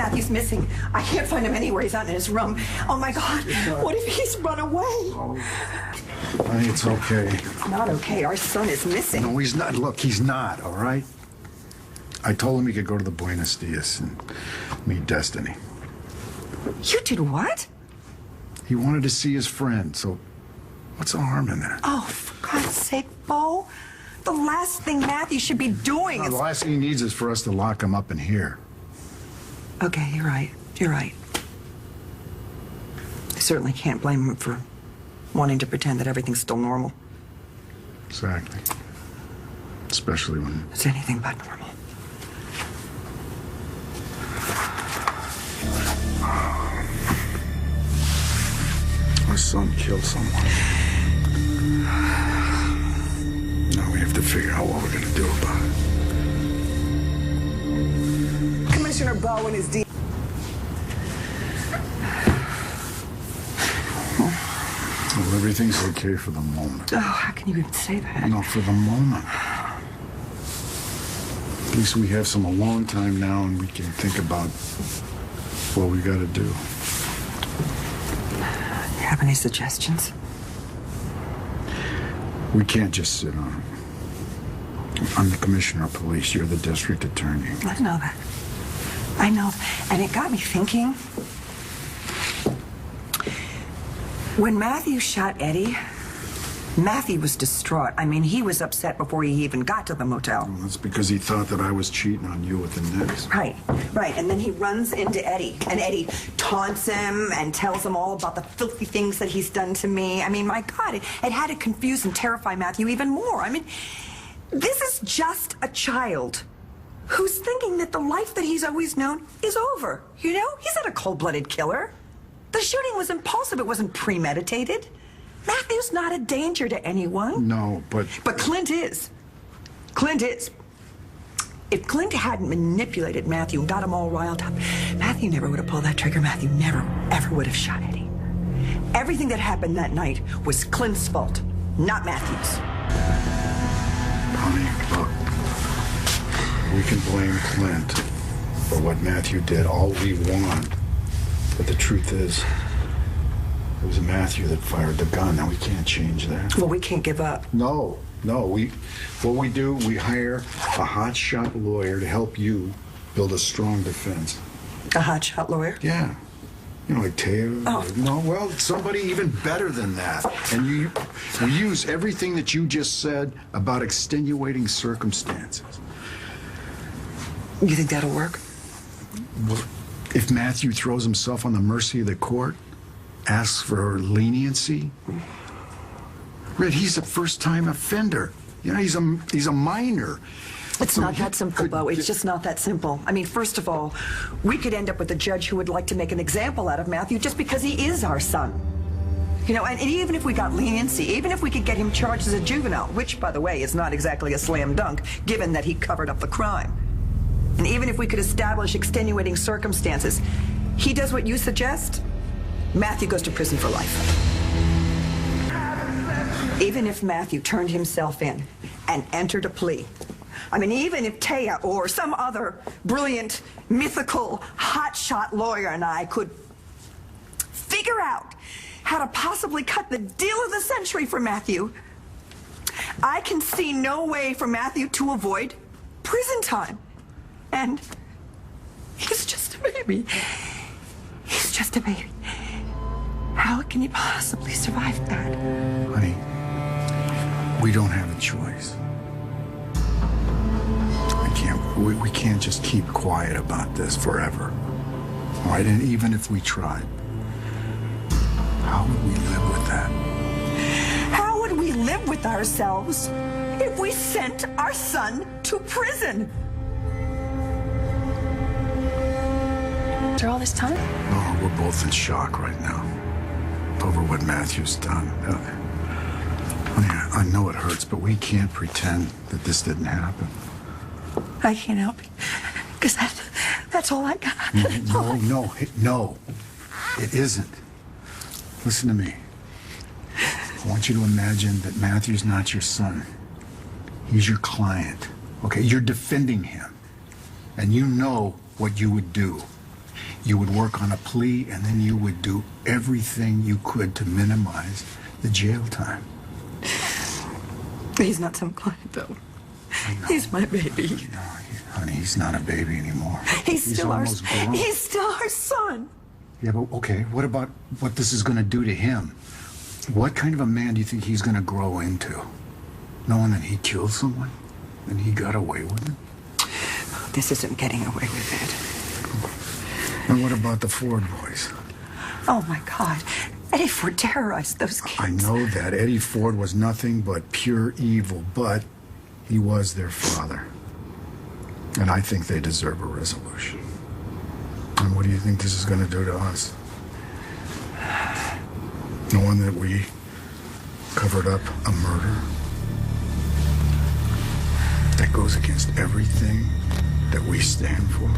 Matthew's missing. I can't find him anywhere. He's not in his room. Oh, my God. What if he's run away? Honey, it's okay. It's not okay. Our son is missing. No, he's not. Look, he's not, all right? I told him he could go to the Buenos Dias and meet Destiny. You did what? He wanted to see his friend, so what's the harm in that? Oh, for God's sake, Bo. The last thing Matthew should be doing is... The last thing he needs is for us to lock him up in here. Okay, you're right. You're right. I certainly can't blame him for wanting to pretend that everything's still normal. Exactly. Especially when... It's anything but normal. My son killed someone. Now we have to figure out what we're going to do about it. Commissioner Bowe and his Well, everything's okay for the moment. Oh, how can you even say that? No, for the moment. At least we have some alone time now and we can think about what we got to do. You have any suggestions? We can't just sit on it. I'm the commissioner of police. You're the district attorney. I know that. I know. And it got me thinking. When Matthew shot Eddie, Matthew was distraught. I mean, he was upset before he even got to the motel. Well, that's because he thought that I was cheating on you with the Knicks. Right, right. And then he runs into Eddie. And Eddie taunts him and tells him all about the filthy things that he's done to me. I mean, my God, it had to confuse and terrify Matthew even more. I mean, this is just a child who's thinking that the life that he's always known is over. You know? He's not a cold-blooded killer. The shooting was impulsive. It wasn't premeditated. Matthew's not a danger to anyone. No, but... But Clint is. Clint is. If Clint hadn't manipulated Matthew and got him all riled up, Matthew never would have pulled that trigger. Matthew never, ever would have shot Eddie. Everything that happened that night was Clint's fault, not Matthew's. Honey, look. We can blame Clint for what Matthew did all we want. But the truth is, it was Matthew that fired the gun. Now, we can't change that. Well, we can't give up. No. What we do, we hire a hotshot lawyer to help you build a strong defense. A hotshot lawyer? Yeah. You know, like Teo. Oh. No, well, somebody even better than that. And we use everything that you just said about extenuating circumstances. You think that'll work? Well, if Matthew throws himself on the mercy of the court, asks for leniency, Red, he's a first-time offender. You know, he's a minor. It's not that simple, Bo. It's just not that simple. I mean, first of all, we could end up with a judge who would like to make an example out of Matthew just because he is our son. You know, and even if we got leniency, even if we could get him charged as a juvenile, which, by the way, is not exactly a slam dunk, given that he covered up the crime. And even if we could establish extenuating circumstances, he does what you suggest, Matthew goes to prison for life. Even if Matthew turned himself in and entered a plea, I mean, even if Taya or some other brilliant, mythical, hotshot lawyer and I could figure out how to possibly cut the deal of the century for Matthew, I can see no way for Matthew to avoid prison time. And he's just a baby. He's just a baby. How can he possibly survive that? Honey, we don't have a choice. We can't just keep quiet about this forever. All right, and even if we tried, how would we live with that? How would we live with ourselves if we sent our son to prison? After all this time? Oh, we're both in shock right now over what Matthew's done. Honey, I know it hurts, but we can't pretend that this didn't happen. I can't help it, because that's all I got. No, it isn't. Listen to me. I want you to imagine that Matthew's not your son. He's your client, okay? You're defending him, and you know what you would do. You would work on a plea, and then you would do everything you could to minimize the jail time. He's not some client, though. He's my baby. No, honey, he's not a baby anymore. He's still our almost grown. He's still our son. Yeah, but okay, what about what this is going to do to him? What kind of a man do you think he's going to grow into? Knowing that he killed someone and he got away with it? This isn't getting away with it. And what about the Ford boys? Oh, my God. Eddie Ford terrorized those kids. I know that. Eddie Ford was nothing but pure evil, but he was their father. And I think they deserve a resolution. And what do you think this is going to do to us? Knowing that we covered up a murder that goes against everything that we stand for,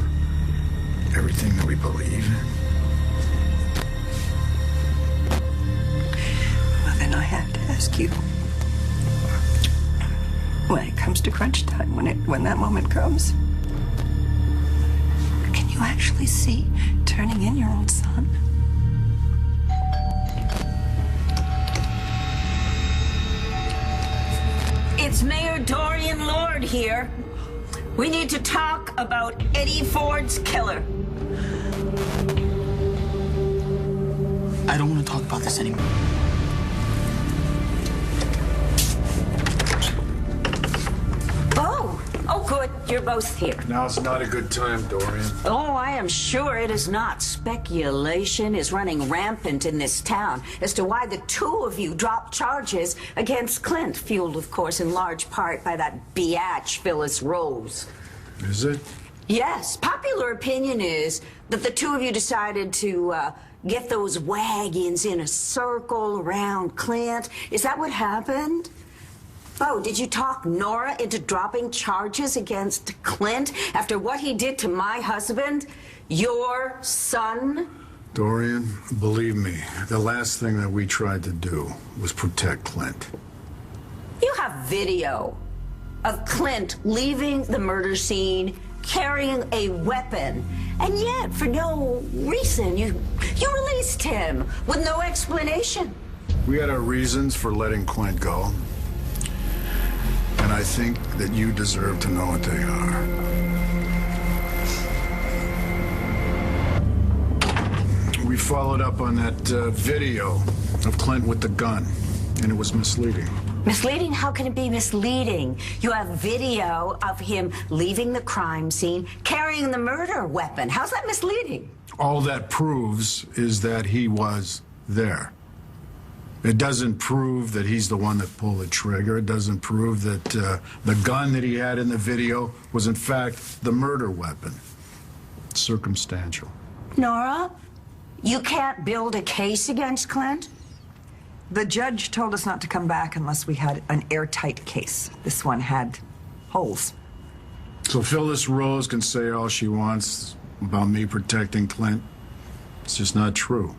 everything that we believe in. Well, then I have to ask you, when it comes to crunch time, when that moment comes, can you actually see turning in your own son? It's Mayor Dorian Lord here. We need to talk about Eddie Ford's killer. I don't want to talk about this anymore. Oh, good. You're both here. Now's not a good time, Dorian. Oh, I am sure it is not. Speculation is running rampant in this town as to why the two of you dropped charges against Clint, fueled, of course, in large part by that biatch Phyllis Rose. Is it? Yes. Popular opinion is that the two of you decided to get those wagons in a circle around Clint. Is that what happened? Oh, did you talk Nora into dropping charges against Clint after what he did to my husband, your son? Dorian, believe me, the last thing that we tried to do was protect Clint. You have video of Clint leaving the murder scene, carrying a weapon, and yet, for no reason, you released him with no explanation. We had our reasons for letting Clint go. And I think that you deserve to know what they are. We followed up on that video of Clint with the gun, and it was misleading. Misleading? How can it be misleading? You have video of him leaving the crime scene, carrying the murder weapon. How's that misleading? All that proves is that he was there. It doesn't prove that he's the one that pulled the trigger. It doesn't prove that the gun that he had in the video was, in fact, the murder weapon. It's circumstantial. Nora, you can't build a case against Clint? The judge told us not to come back unless we had an airtight case. This one had holes. So Phyllis Rose can say all she wants about me protecting Clint. It's just not true.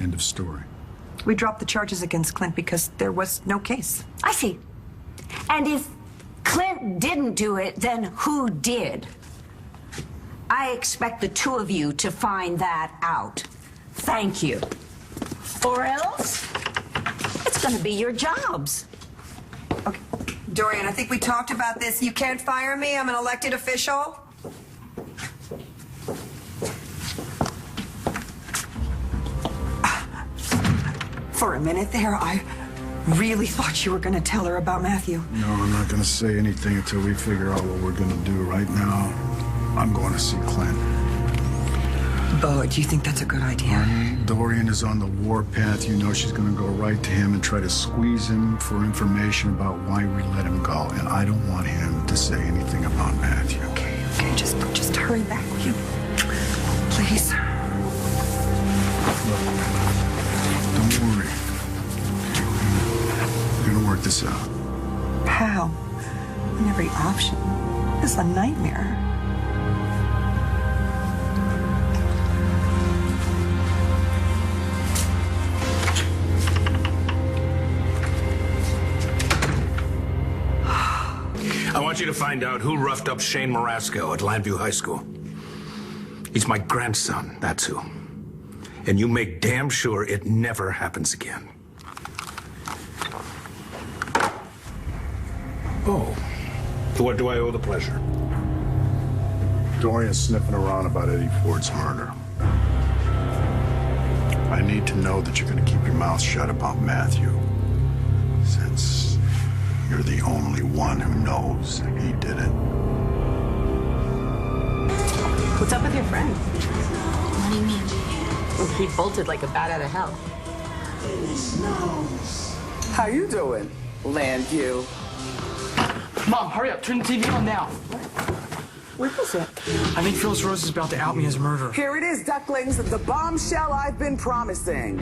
End of story. We dropped the charges against Clint because there was no case. I see. And if Clint didn't do it, then who did? I expect the two of you to find that out. Thank you. Or else, it's going to be your jobs. Okay. Dorian, I think we talked about this. You can't fire me. I'm an elected official. For a minute there, I really thought you were going to tell her about Matthew. No, I'm not going to say anything until we figure out what we're going to do. Right now, I'm going to see Clint. Bo, do you think that's a good idea? Dorian is on the warpath. You know she's going to go right to him and try to squeeze him for information about why we let him go. And I don't want him to say anything about Matthew. Okay, just hurry back, will you? Please. Look, don't worry. We're going to work this out. How? And every option is a nightmare. I want you to find out who roughed up Shane Marasco at Landview High School. He's my grandson, that's who. And you make damn sure it never happens again. Oh. To what do I owe the pleasure? Dorian's sniffing around about Eddie Ford's murder. I need to know that you're going to keep your mouth shut about Matthew, since you're the only one who knows he did it. What's up with your friend? What do you mean? He bolted like a bat out of hell. How you doing, Landview? Mom, hurry up. Turn the TV on now. What is it? I think Phyllis Rose is about to out me as a murderer. Here it is, ducklings, the bombshell I've been promising.